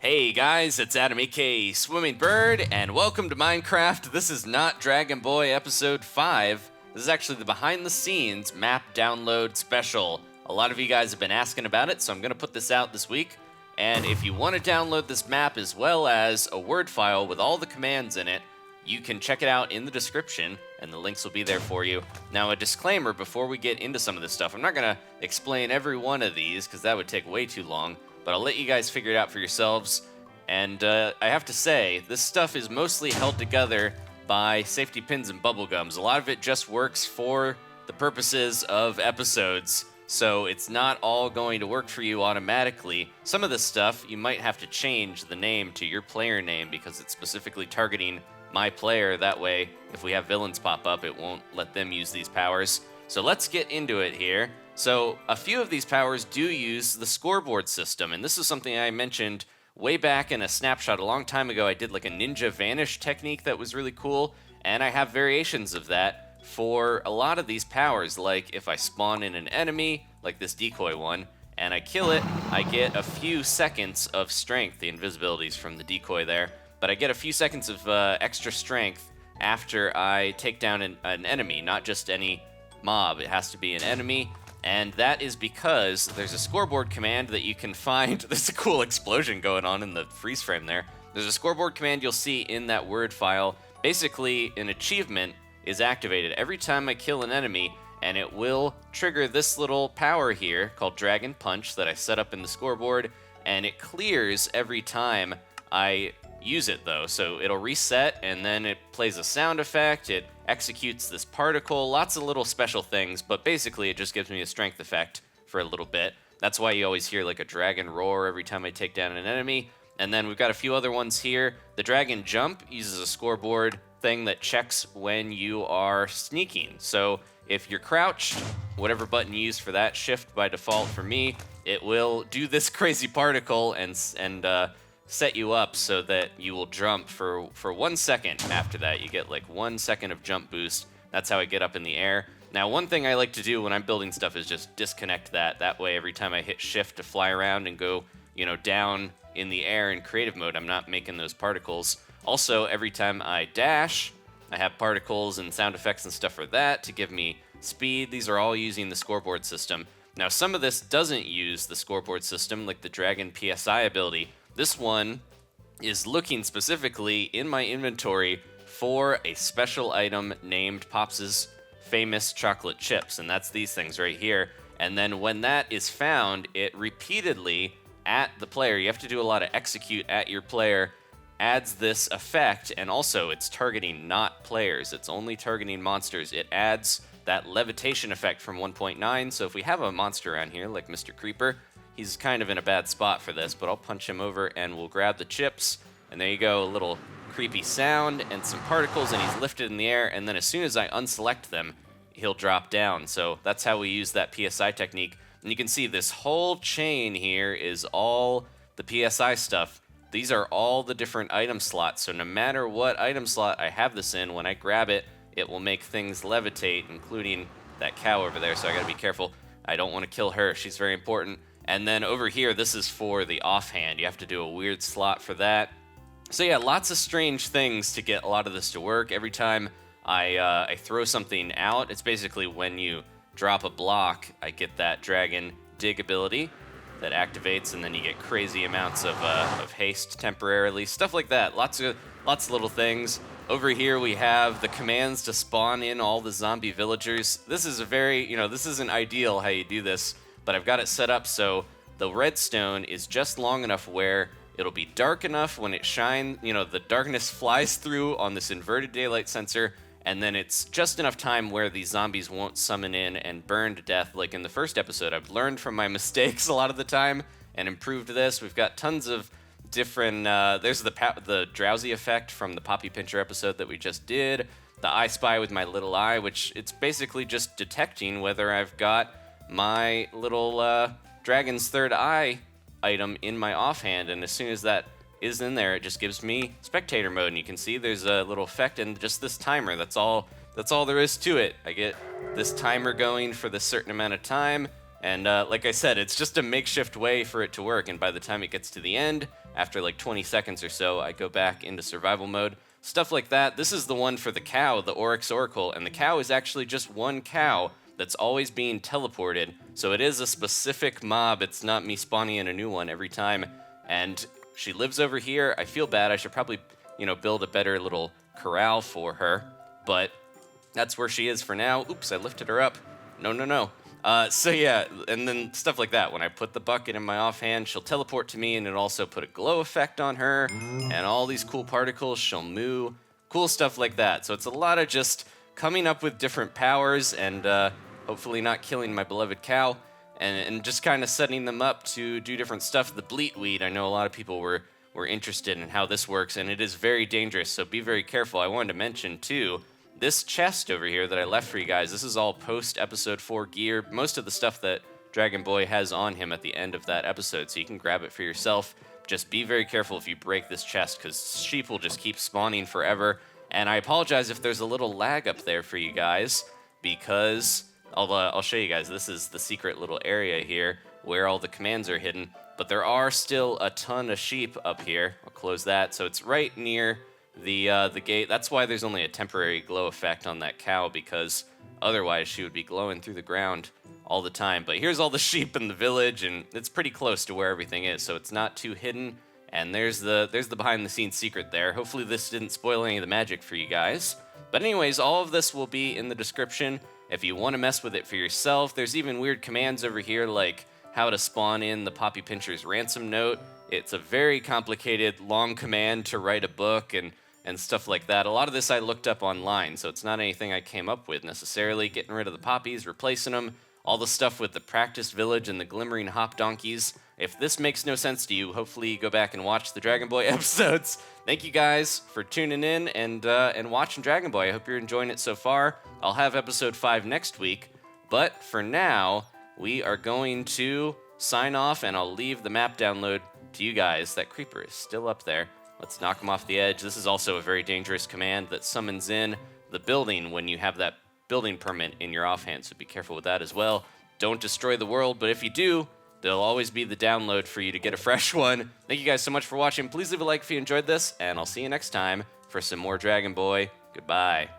Hey guys, it's Adam aka Swimming Bird, and welcome to Minecraft. This is not Dragon Boy episode 5. This is actually the behind the scenes map download special. A lot of you guys have been asking about it, so I'm going to put this out this week. And if you want to download this map as well as a Word file with all the commands in it, you can check it out in the description, and the links will be there for you. Now, a disclaimer before we get into some of this stuff. I'm not going to explain every one of these, because that would take way too long, but I'll let you guys figure it out for yourselves. And I have to say, this stuff is mostly held together by safety pins and bubble gums. A lot of it just works for the purposes of episodes, so it's not all going to work for you automatically. Some of this stuff, you might have to change the name to your player name because it's specifically targeting my player. That way, if we have villains pop up, it won't let them use these powers. So let's get into it here. So a few of these powers do use the scoreboard system, and this is something I mentioned way back in a snapshot a long time ago. I did like a ninja vanish technique that was really cool, and I have variations of that for a lot of these powers. Like if I spawn in an enemy, like this decoy one, and I kill it, I get a few seconds of strength. The invisibility's from the decoy there, but I get a few seconds of extra strength after I take down an enemy, not just any mob. It has to be an enemy. And that is because there's a scoreboard command that you can find. There's a cool explosion going on in the freeze frame there. There's a scoreboard command you'll see in that Word file. Basically, an achievement is activated every time I kill an enemy, and it will trigger this little power here called Dragon Punch that I set up in the scoreboard, and it clears every time I use it though. So it'll reset, and then it plays a sound effect, it executes this particle, lots of little special things, but basically it just gives me a strength effect for a little bit. That's why you always hear like a dragon roar every time I take down an enemy. And then we've got a few other ones here. The dragon jump uses a scoreboard thing that checks when you are sneaking. So if you're crouched, whatever button you use for that, shift by default for me, it will do this crazy particle and set you up so that you will jump for 1 second. After that, you get like 1 second of jump boost. That's how I get up in the air. Now, one thing I like to do when I'm building stuff is just disconnect that. That way, every time I hit shift to fly around and go, down in the air in creative mode, I'm not making those particles. Also, every time I dash, I have particles and sound effects and stuff for that to give me speed. These are all using the scoreboard system. Now, some of this doesn't use the scoreboard system, like the Dragon PSI ability. This one is looking specifically in my inventory for a special item named Pops' famous chocolate chips, and that's these things right here. And then when that is found, it repeatedly at the player, you have to do a lot of execute at your player, adds this effect, and also it's targeting not players, it's only targeting monsters. It adds that levitation effect from 1.9, so if we have a monster around here like Mr. Creeper, he's kind of in a bad spot for this, but I'll punch him over and we'll grab the chips. And there you go, a little creepy sound and some particles, and he's lifted in the air. And then as soon as I unselect them, he'll drop down. So that's how we use that PSI technique. And you can see this whole chain here is all the PSI stuff. These are all the different item slots. So no matter what item slot I have this in, when I grab it, it will make things levitate, including that cow over there. So I gotta be careful. I don't want to kill her. She's very important. And then over here, this is for the offhand. You have to do a weird slot for that. So yeah, lots of strange things to get a lot of this to work. Every time I throw something out, it's basically when you drop a block, I get that dragon dig ability that activates, and then you get crazy amounts of haste temporarily, stuff like that. Lots of little things. Over here we have the commands to spawn in all the zombie villagers. This is a very, this isn't ideal how you do this, but I've got it set up so the redstone is just long enough where it'll be dark enough when it shines, the darkness flies through on this inverted daylight sensor, and then it's just enough time where these zombies won't summon in and burn to death like in the first episode. I've learned from my mistakes a lot of the time and improved this. We've got tons of different, there's the drowsy effect from the Poppy Pincher episode that we just did, the I Spy with my little eye, which it's basically just detecting whether I've got my little dragon's third eye item in my offhand, and as soon as that is in there, it just gives me spectator mode, and you can see there's a little effect and just this timer. That's all there is to it. I get this timer going for this certain amount of time, and like I said, it's just a makeshift way for it to work, and by the time it gets to the end, after like 20 seconds or so, I go back into survival mode. Stuff like that. This is the one for the cow, the Oryx Oracle, and the cow is actually just one cow that's always being teleported. So it is a specific mob. It's not me spawning in a new one every time. And she lives over here. I feel bad. I should probably, build a better little corral for her. But that's where she is for now. Oops, I lifted her up. No. So yeah, and then stuff like that. When I put the bucket in my offhand, she'll teleport to me, and it'll also put a glow effect on her, and all these cool particles. She'll moo, cool stuff like that. So it's a lot of just coming up with different powers and hopefully not killing my beloved cow, and just kind of setting them up to do different stuff. The bleat weed, I know a lot of people were interested in how this works, and it is very dangerous, so be very careful. I wanted to mention, too, this chest over here that I left for you guys, this is all post-episode 4 gear. Most of the stuff that Dragon Boy has on him at the end of that episode, so you can grab it for yourself. Just be very careful if you break this chest, because sheep will just keep spawning forever. And I apologize if there's a little lag up there for you guys, because I'll show you guys. This is the secret little area here where all the commands are hidden, but there are still a ton of sheep up here. I'll close that, so it's right near the gate. That's why there's only a temporary glow effect on that cow, because otherwise she would be glowing through the ground all the time. But here's all the sheep in the village, and it's pretty close to where everything is, so it's not too hidden. And there's the behind the scenes secret there. Hopefully this didn't spoil any of the magic for you guys. But anyways, all of this will be in the description if you want to mess with it for yourself. There's even weird commands over here, like how to spawn in the Poppy Pincher's ransom note. It's a very complicated, long command to write a book and stuff like that. A lot of this I looked up online, so it's not anything I came up with necessarily. Getting rid of the poppies, replacing them, all the stuff with the practice village and the glimmering hop donkeys. If this makes no sense to you, hopefully you go back and watch the Dragon Boy episodes. Thank you guys for tuning in and watching Dragon Boy. I hope you're enjoying it so far. I'll have episode 5 next week, but for now, we are going to sign off, and I'll leave the map download to you guys. That creeper is still up there. Let's knock him off the edge. This is also a very dangerous command that summons in the building when you have that building permit in your offhand, so be careful with that as well. Don't destroy the world, but if you do, there'll always be the download for you to get a fresh one. Thank you guys so much for watching. Please leave a like if you enjoyed this, and I'll see you next time for some more Dragon Boy. Goodbye.